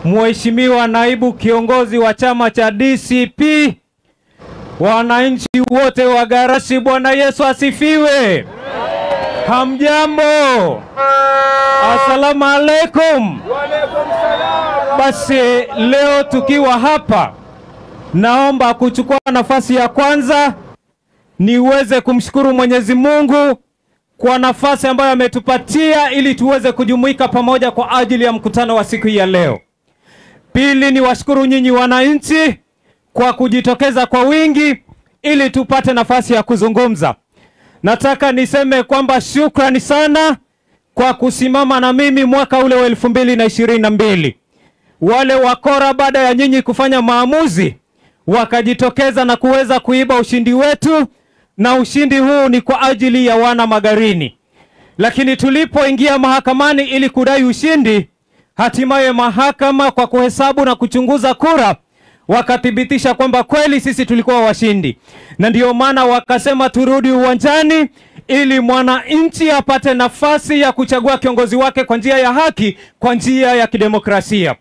Mheshimiwa naibu kiongozi wa chama cha DCP, wananchi wote wa Garashi, Bwana Yesu asifiwe. Hamjambo. Asalamu alaikum. Basi leo tukiwa hapa, naomba kuchukua nafasi ya kwanza niweze kumshukuru Mwenyezi Mungu kwa nafasi ambayo ametupatia ili tuweze kujumuika pamoja kwa ajili ya mkutano wa siku ya leo. Pili, ni washukuru nyinyi wananchi kwa kujitokeza kwa wingi ili tupate nafasi ya kuzungumza. Nataka niseme kwamba shukrani sana kwa kusimama na mimi mwaka ule wa 2022. Wale wakora baada ya nyinyi kufanya maamuzi wakajitokeza na kuweza kuiba ushindi wetu, na ushindi huu ni kwa ajili ya wana Magarini. Lakini tulipoingia mahakamani ili kudai ushindi, hatimaye mahakama kwa kuhesabu na kuchunguza kura wakathibitisha kwamba kweli sisi tulikuwa washindi. Na ndio maana wakasema turudi uwanjani ili mwananchi apate nafasi ya kuchagua kiongozi wake kwa njia ya haki, kwa njia ya kidemokrasia.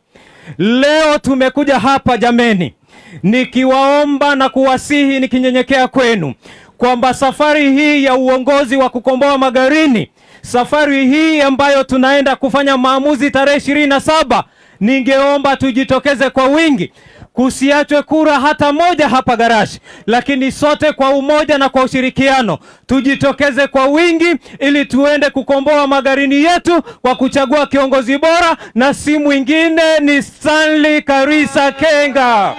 Leo tumekuja hapa jameni, nikiwaomba na kuwasihi, nikinyenyekea kwenu kwamba safari hii ya uongozi wa kukomboa Magarini, safari hii ambayo tunaenda kufanya maamuzi tarehe 27, ningeomba tujitokeze kwa wingi. Kusiachwe kura hata moja hapa Garashi, lakini sote kwa umoja na kwa ushirikiano tujitokeze kwa wingi ili tuende kukomboa Magarini yetu kwa kuchagua kiongozi bora, na si mwingine ni Stanley Karisa Kenga.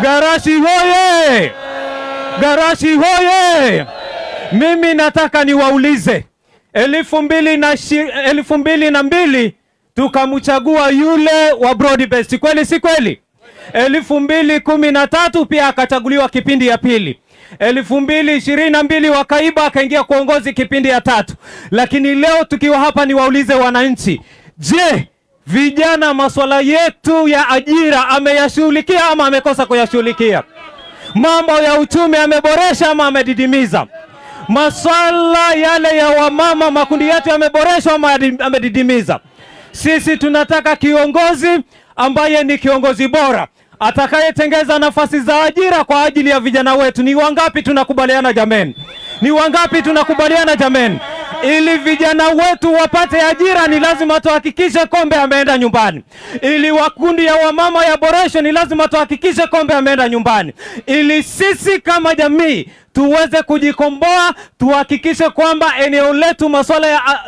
Garashi hoye! Garashi hoye! Mimi nataka niwaulize, 2002 tukamchagua yule wa Broadbest, kweli si kweli? 2013 pia akachaguliwa kipindi ya pili. 2022 wakaiba akaingia kuongozi kipindi ya tatu. Lakini leo tukiwa hapa niwaulize wananchi, je, vijana masuala yetu ya ajira ameyashughulikia ama amekosa kuyashughulikia? Mambo ya uchumi ameboresha ama amedidimiza? Masuala yale ya wamama makundi yetu yameboreshwa ama amedidimiza? Sisi tunataka kiongozi ambaye ni kiongozi bora, atakayetengeza nafasi za ajira kwa ajili ya vijana wetu. Ni wangapi tunakubaliana jameni? Ni wangapi tunakubaliana jameni? Ili vijana wetu wapate ajira ni lazima tuhakikishe Kombe ameenda nyumbani. Ili wakundi ya wamama yaboreshwe ni lazima tuhakikishe Kombe ameenda nyumbani. Ili sisi kama jamii tuweze kujikomboa, tuhakikishe kwamba eneo letu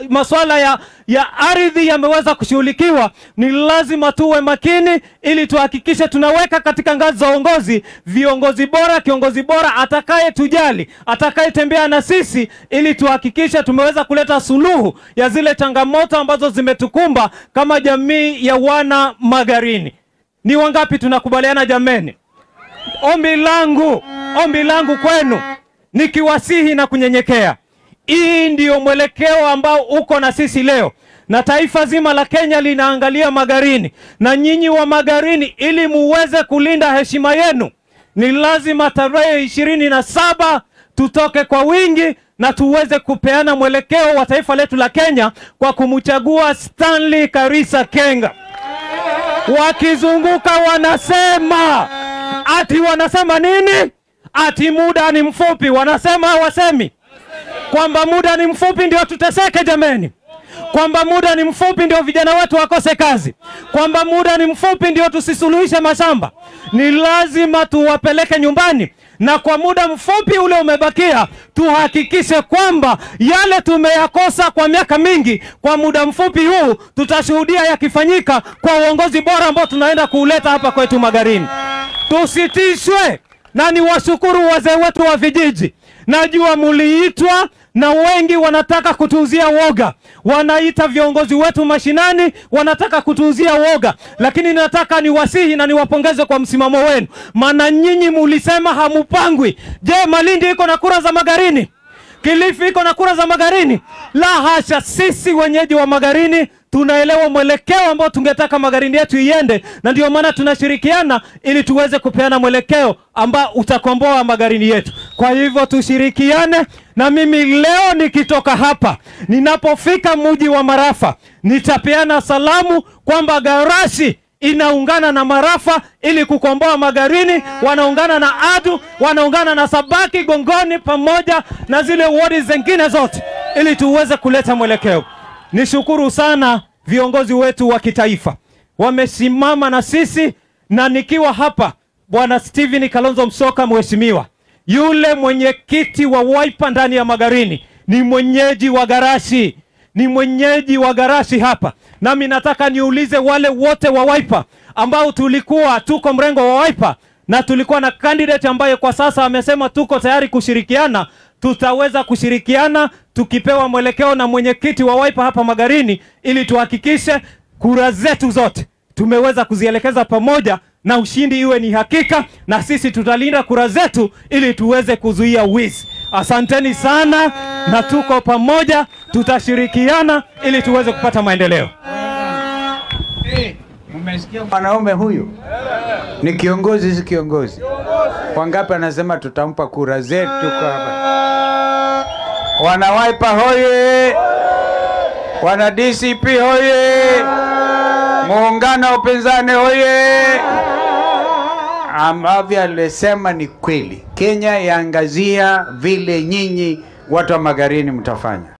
masuala ya ardhi yameweza kushughulikiwa, ni lazima tuwe makini ili tuhakikishe tunaweka katika ngazi za uongozi viongozi bora, kiongozi bora atakaye tujali, atakaye tembea na sisi, ili tuhakikishe tumeweza kuleta suluhu ya zile changamoto ambazo zimetukumba kama jamii ya wana Magarini. Ni wangapi tunakubaliana jameni? Ombi langu kwenu, nikiwasihi na kunyenyekea, hii ndio mwelekeo ambao uko na sisi leo, na taifa zima la Kenya linaangalia Magarini, na nyinyi wa Magarini ili muweze kulinda heshima yenu, ni lazima tarehe 27 tutoke kwa wingi na tuweze kupeana mwelekeo wa taifa letu la Kenya kwa kumchagua Stanley Karisa Kenga. Wakizunguka wanasema nini? Ati muda ni mfupi. Wanasema wasemi kwamba muda ni mfupi ndio tuteseke jameni, kwamba muda ni mfupi ndio vijana wetu wakose kazi, kwamba muda ni mfupi ndio tusisuluhishe mashamba. Ni lazima tuwapeleke nyumbani, na kwa muda mfupi ule umebakia tuhakikishe kwamba yale tumeyakosa kwa miaka mingi, kwa muda mfupi huu tutashuhudia yakifanyika kwa uongozi bora ambao tunaenda kuuleta hapa kwetu Magarini. Tusitishwe, na ni washukuru wazee wetu wa vijiji. Najua muliitwa na wengi wanataka kutuuzia woga, wanaita viongozi wetu mashinani wanataka kutuuzia woga, lakini nataka niwasihi na niwapongeze kwa msimamo wenu, maana nyinyi mulisema hamupangwi. Je, Malindi iko na kura za Magarini? Kilifi iko na kura za Magarini? La hasha. Sisi wenyeji wa Magarini tunaelewa mwelekeo ambao tungetaka Magarini yetu iende, na ndio maana tunashirikiana ili tuweze kupeana mwelekeo ambao utakomboa Magarini yetu. Kwa hivyo tushirikiane, na mimi leo nikitoka hapa, ninapofika mji wa Marafa, nitapeana salamu kwamba Garashi inaungana na Marafa ili kukomboa Magarini, wanaungana na Adu, wanaungana na Sabaki, Gongoni pamoja na zile wadi zingine zote ili tuweze kuleta mwelekeo. Nishukuru sana viongozi wetu wa kitaifa. Wamesimama na sisi, na nikiwa hapa Bwana Steven Kalonzo Musyoka mheshimiwa, yule mwenyekiti wa Wiper ndani ya Magarini ni mwenyeji wa Garashi. Ni mwenyeji wa Garashi hapa. Nami nataka niulize wale wote wa Wiper ambao tuko mrengo wa Wiper na tulikuwa na candidate ambaye kwa sasa amesema tuko tayari kushirikiana, tutaweza kushirikiana tukipewa mwelekeo na mwenyekiti wa Wiper hapa Magarini ili tuhakikishe kura zetu zote tumeweza kuzielekeza pamoja na ushindi iwe ni hakika, na sisi tutalinda kura zetu ili tuweze kuzuia wizi. Asanteni sana, na tuko pamoja, tutashirikiana ili tuweze kupata maendeleo. Mmesikia mwanaume huyu? Ni kiongozi, si kiongozi? Wangapi anasema tutampa kura zetu hapa? Wana Wiper hoye! Wana DCP hoye! Muungano upinzani hoye! Ambavyo alisema ni kweli. Kenya yaangazia vile nyinyi watu wa Magarini mtafanya.